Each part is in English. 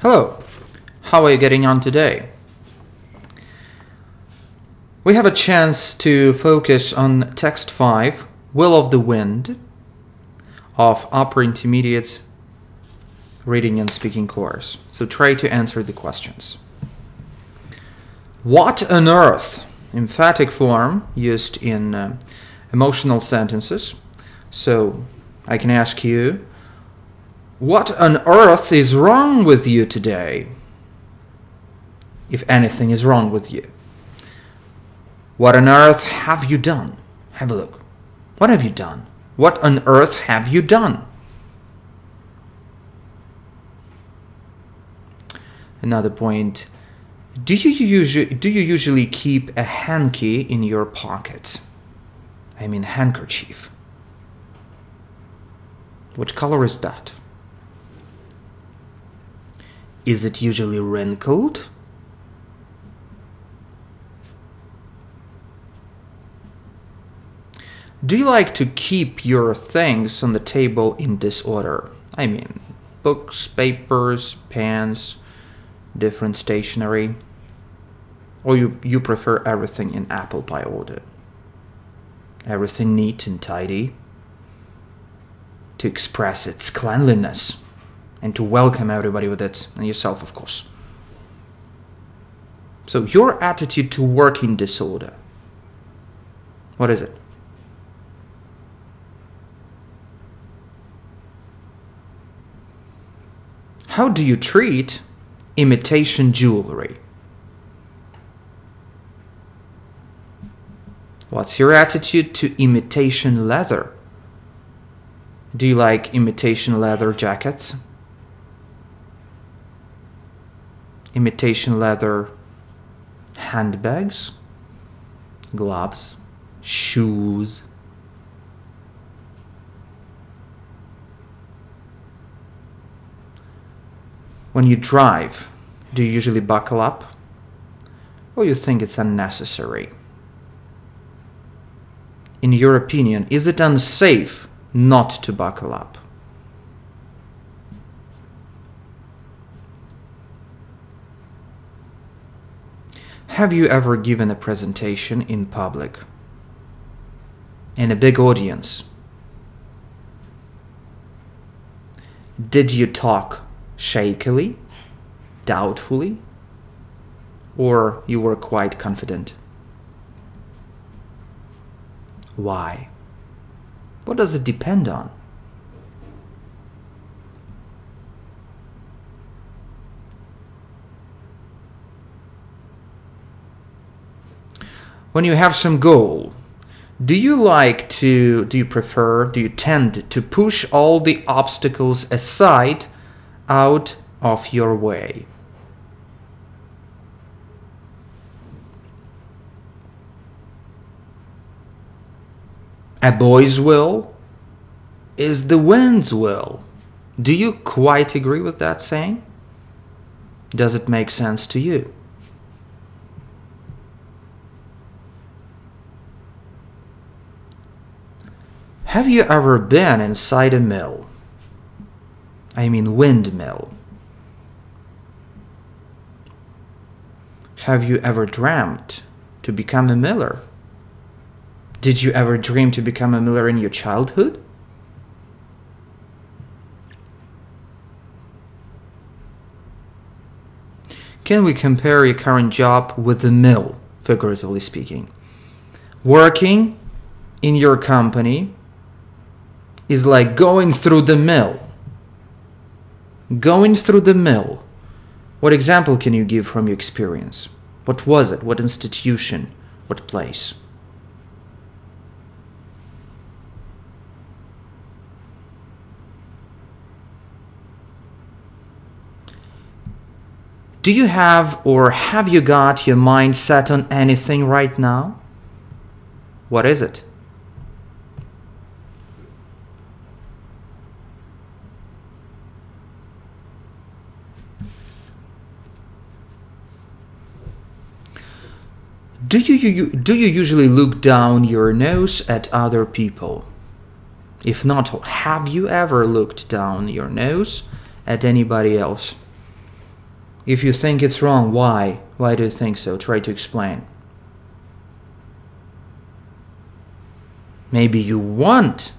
Hello, how are you getting on today? We have a chance to focus on Text 5, Will of the Wind, of Upper Intermediate Reading and Speaking course. So try to answer the questions. What on earth? Emphatic form used in emotional sentences. So I can ask you, what on earth is wrong with you today? If anything is wrong with you. What on earth have you done? Have a look. What have you done? What on earth have you done? Another point. Do you usually keep a hanky in your pocket? I mean handkerchief. What color is that? Is it usually wrinkled? Do you like to keep your things on the table in disorder? I mean, books, papers, pens, different stationery. Or you prefer everything in apple pie order? Everything neat and tidy to express its cleanliness and to welcome everybody with it, and yourself, of course. So your attitude to working disorder, what is it? How do you treat imitation jewelry? What's your attitude to imitation leather? Do you like imitation leather jackets? Imitation leather handbags? Gloves? Shoes? When you drive, do you usually buckle up? Or you think it's unnecessary? In your opinion, is it unsafe not to buckle up? Have you ever given a presentation in public? In a big audience? Did you talk shakily, doubtfully, or you were quite confident? Why? What does it depend on? When you have some goal, do you tend to push all the obstacles aside, out of your way? A boy's will is the wind's will. Do you quite agree with that saying? Does it make sense to you? Have you ever been inside a mill? I mean windmill. Have you ever dreamt to become a miller? Did you ever dream to become a miller in your childhood? Can we compare your current job with the mill, figuratively speaking? Working in your company is like going through the mill. Going through the mill. What example can you give from your experience? What was it? What institution? What place? Do you have or have you got your mind set on anything right now? What is it? Do you usually look down your nose at other people? If not, have you ever looked down your nose at anybody else? If you think it's wrong, why? Why do you think so? Try to explain. Maybe you want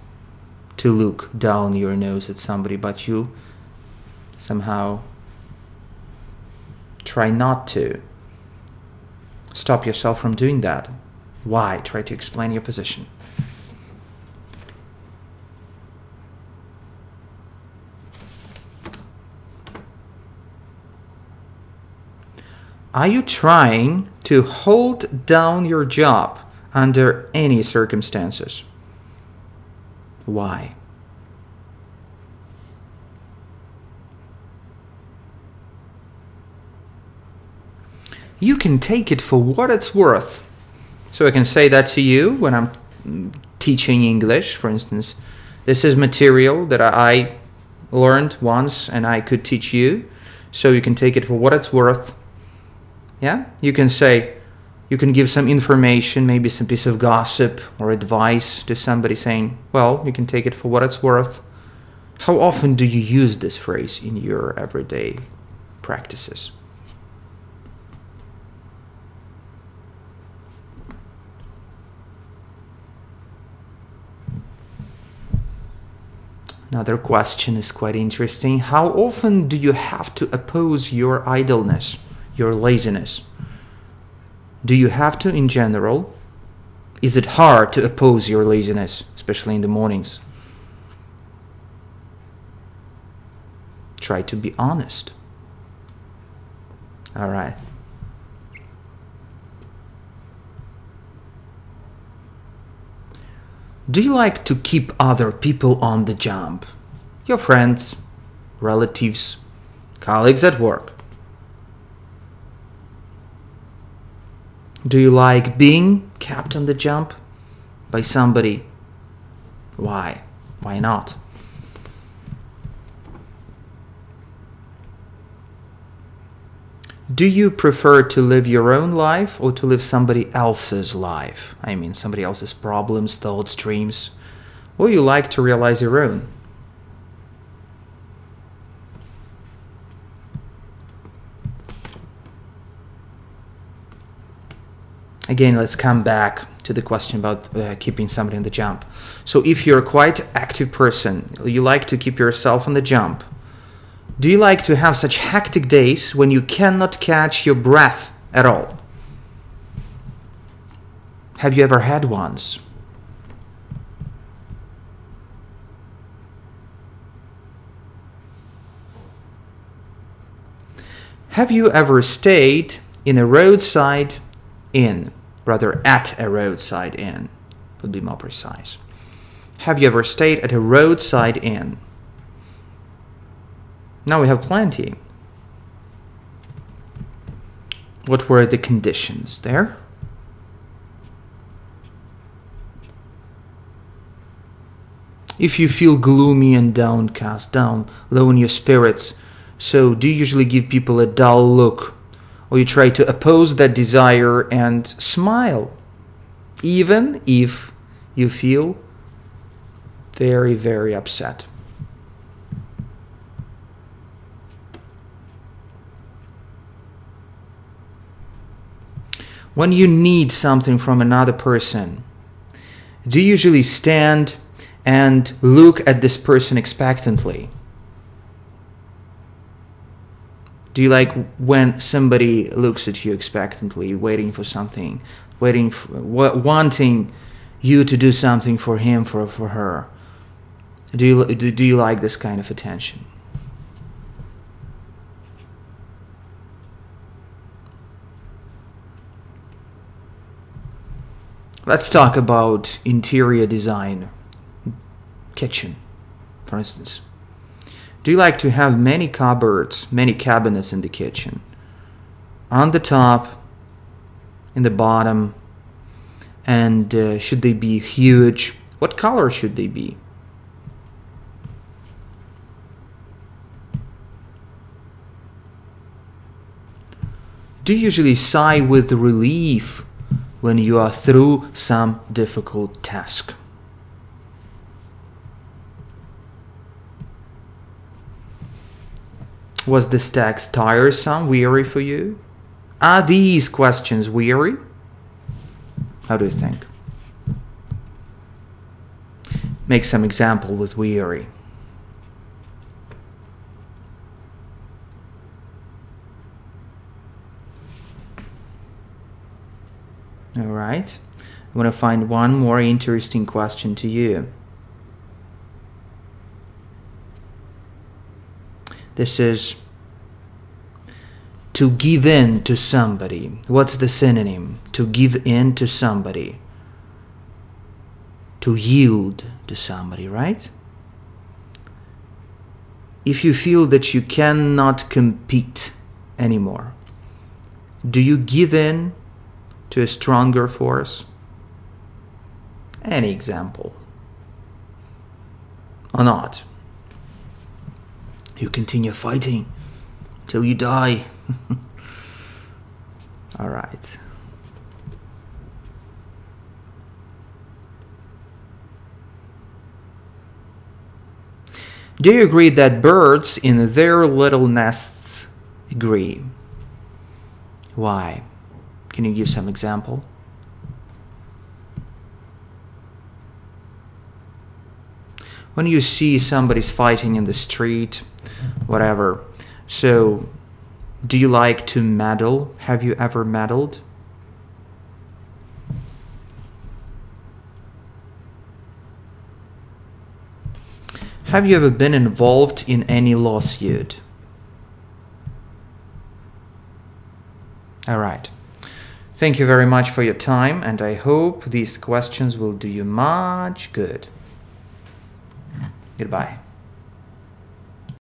to look down your nose at somebody, but you somehow try not to. Stop yourself from doing that. Why? Try to explain your position. Are you trying to hold down your job under any circumstances? Why? You can take it for what it's worth. So I can say that to you when I'm teaching English, for instance. This is material that I learned once and I could teach you. So you can take it for what it's worth. Yeah, you can say, you can give some information, maybe some piece of gossip or advice to somebody saying, well, you can take it for what it's worth. How often do you use this phrase in your everyday practices? Another question is quite interesting. How often do you have to oppose your idleness, your laziness? Do you have to in general? Is it hard to oppose your laziness, especially in the mornings? Try to be honest. All right. Do you like to keep other people on the jump? Your friends, relatives, colleagues at work. Do you like being kept on the jump by somebody? Why? Why not? Do you prefer to live your own life or to live somebody else's life? I mean, somebody else's problems, thoughts, dreams. Or you like to realize your own? Again, let's come back to the question about keeping somebody on the jump. So if you're a quite active person, you like to keep yourself on the jump. Do you like to have such hectic days when you cannot catch your breath at all? Have you ever had ones? Have you ever stayed in a roadside inn? Rather, at a roadside inn, would be more precise. Have you ever stayed at a roadside inn? Now we have plenty. What were the conditions there? If you feel gloomy and downcast, down, low in your spirits, so do you usually give people a dull look? Or you try to oppose that desire and smile, even if you feel very, very upset. When you need something from another person, do you usually stand and look at this person expectantly? Do you like when somebody looks at you expectantly, waiting for something, wanting you to do something for him, for her? Do you like this kind of attention? Let's talk about interior design, kitchen, for instance. Do you like to have many cupboards, many cabinets in the kitchen? On the top, in the bottom, and should they be huge? What color should they be? Do you usually sigh with relief when you are through some difficult task? Was this text tiresome, weary for you? Are these questions weary? How do you think? Make some example with weary. All right. I want to find one more interesting question to you. This is to give in to somebody. What's the synonym? To give in to somebody. To yield to somebody, right? If you feel that you cannot compete anymore, do you give in to a stronger force? Any example? Or not? You continue fighting till you die. All right. Do you agree that birds in their little nests agree? Why? Can you give some example? When you see somebody's fighting in the street, whatever, so do you like to meddle? Have you ever meddled? Have you ever been involved in any lawsuit? All right. Thank you very much for your time, and I hope these questions will do you much good. Goodbye.